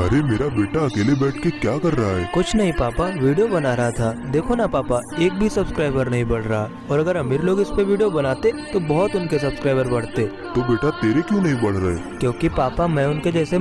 अरे मेरा बेटा अकेले बैठ के क्या कर रहा है? कुछ नहीं पापा, वीडियो बना रहा था। देखो ना पापा, एक भी सब्सक्राइबर नहीं बढ़ रहा, और अगर अमीर लोग इस पे वीडियो बनाते तो बहुत उनके सब्सक्राइबर बढ़ते। तो बेटा तेरे क्यों नहीं बढ़ रहे? क्योंकि पापा मैं उनके जैसे